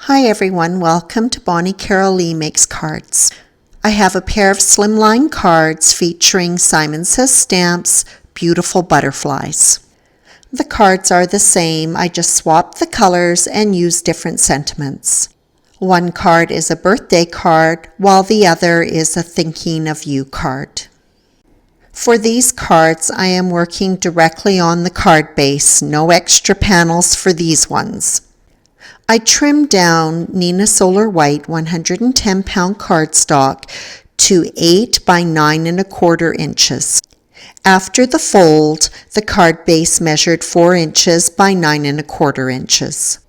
Hi everyone, welcome to Bonnie Carol Lee Makes Cards. I have a pair of slimline cards featuring Simon Says stamps, beautiful butterflies. The cards are the same, I just swapped the colors and used different sentiments. One card is a birthday card, while the other is a thinking of you card. For these cards, I am working directly on the card base, no extra panels for these ones. I trimmed down Nina Solar White 110 pound cardstock to 8 by 9 1/4 inches. After the fold, the card base measured 4 inches by 9 1/4 inches.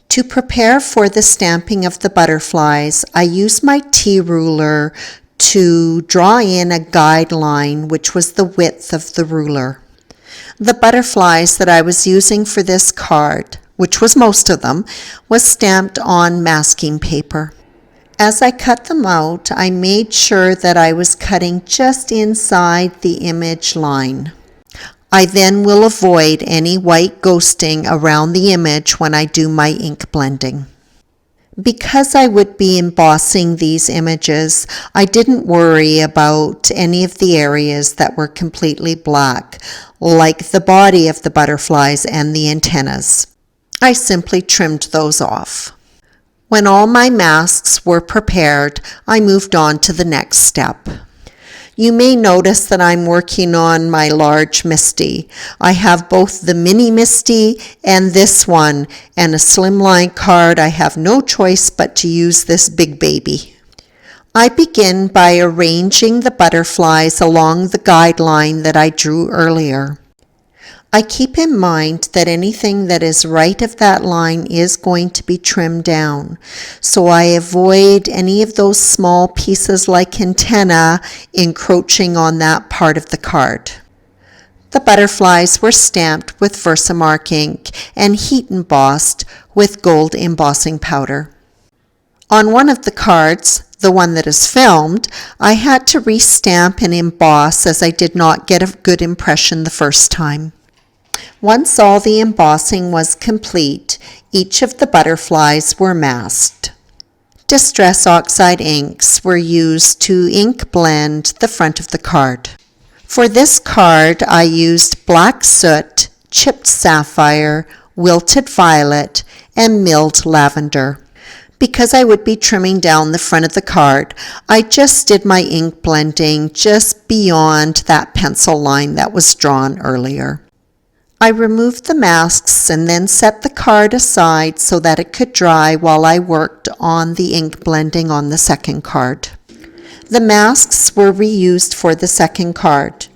To prepare for the stamping of the butterflies, I used my T-ruler to draw in a guideline which was the width of the ruler. The butterflies that I was using for this card, which was most of them, was stamped on masking paper. As I cut them out, I made sure that I was cutting just inside the image line. I then will avoid any white ghosting around the image when I do my ink blending. Because I would be embossing these images, I didn't worry about any of the areas that were completely black, like the body of the butterflies and the antennas. I simply trimmed those off. When all my masks were prepared, I moved on to the next step. You may notice that I'm working on my large Misty. I have both the mini Misty and this one, and a slimline card. I have no choice but to use this big baby. I begin by arranging the butterflies along the guideline that I drew earlier. I keep in mind that anything that is right of that line is going to be trimmed down, so I avoid any of those small pieces like antenna encroaching on that part of the card. The butterflies were stamped with Versamark ink and heat embossed with gold embossing powder. On one of the cards, the one that is filmed, I had to restamp and emboss as I did not get a good impression the first time. Once all the embossing was complete, each of the butterflies were masked. Distress oxide inks were used to ink blend the front of the card. For this card, I used black soot, chipped sapphire, wilted violet, and milled lavender. Because I would be trimming down the front of the card, I just did my ink blending just beyond that pencil line that was drawn earlier. I removed the masks and then set the card aside so that it could dry while I worked on the ink blending on the second card. The masks were reused for the second card.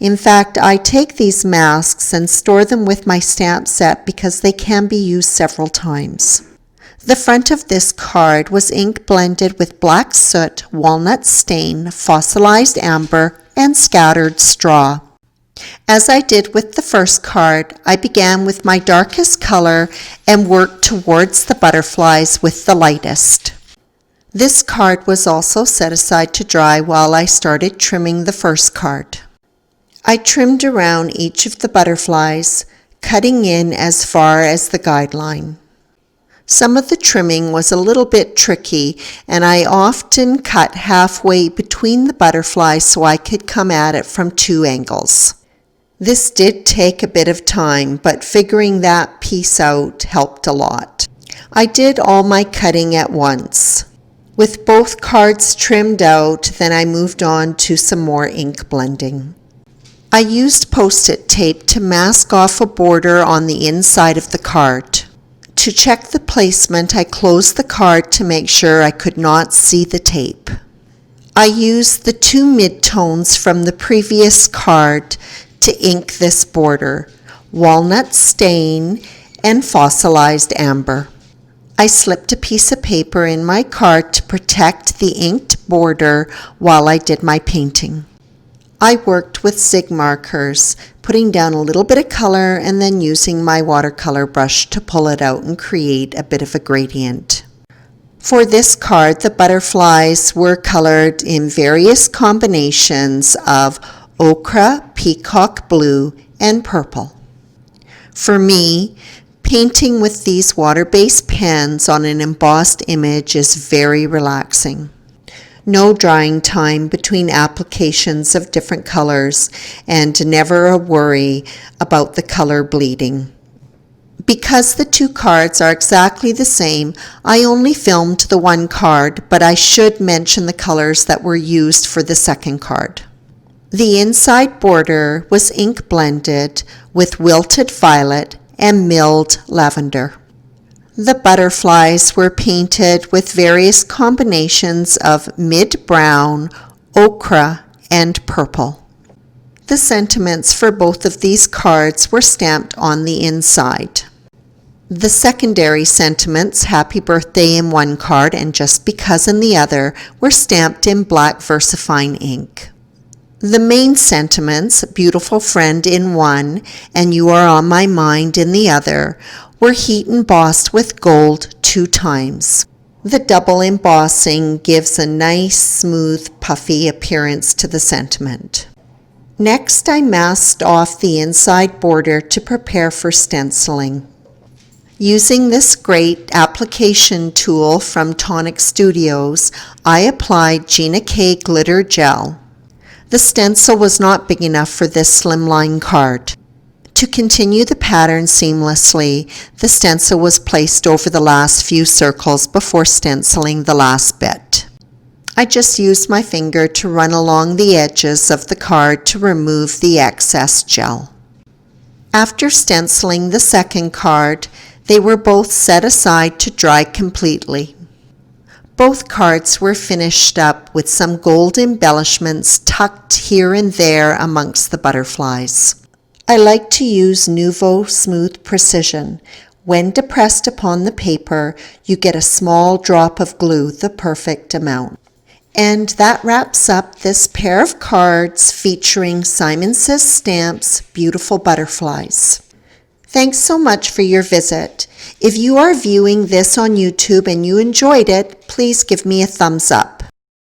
In fact, I take these masks and store them with my stamp set because they can be used several times. The front of this card was ink blended with black soot, walnut stain, fossilized amber, and scattered straw. As I did with the first card, I began with my darkest color and worked towards the butterflies with the lightest. This card was also set aside to dry while I started trimming the first card. I trimmed around each of the butterflies, cutting in as far as the guideline. Some of the trimming was a little bit tricky, and I often cut halfway between the butterflies so I could come at it from two angles. This did take a bit of time, but figuring that piece out helped a lot. I did all my cutting at once. With both cards trimmed out, then I moved on to some more ink blending. I used Post-it tape to mask off a border on the inside of the card. To check the placement, I closed the card to make sure I could not see the tape. I used the two midtones from the previous card to ink this border, walnut stain and fossilized amber. I slipped a piece of paper in my card to protect the inked border while I did my painting. I worked with Zig markers, putting down a little bit of color and then using my watercolor brush to pull it out and create a bit of a gradient. For this card, the butterflies were colored in various combinations of ochre, peacock blue, and purple. For me, Painting with these water-based pens on an embossed image is very relaxing. No drying time between applications of different colors, and never a worry about the color bleeding. Because the two cards are exactly the same, I only filmed the one card, but I should mention the colors that were used for the second card. The inside border was ink blended with wilted violet and milled lavender. The butterflies were painted with various combinations of mid-brown, ochre, and purple. The sentiments for both of these cards were stamped on the inside. The secondary sentiments, happy birthday in one card and just because in the other, were stamped in black VersaFine ink. The main sentiments, beautiful friend in one and you are on my mind in the other, were heat embossed with gold 2 times. The double embossing gives a nice, smooth, puffy appearance to the sentiment. Next, I masked off the inside border to prepare for stenciling. Using this great application tool from Tonic Studios, I applied Gina K glitter gel. The stencil was not big enough for this slimline card. To continue the pattern seamlessly, the stencil was placed over the last few circles before stenciling the last bit. I just used my finger to run along the edges of the card to remove the excess gel. After stenciling the second card, they were both set aside to dry completely. Both cards were finished up with some gold embellishments tucked here and there amongst the butterflies. I like to use Nuvo Smooth Precision. When depressed upon the paper, you get a small drop of glue, the perfect amount. And that wraps up this pair of cards featuring Simon Says Stamps' beautiful butterflies. Thanks so much for your visit. If you are viewing this on YouTube and you enjoyed it, please give me a thumbs up.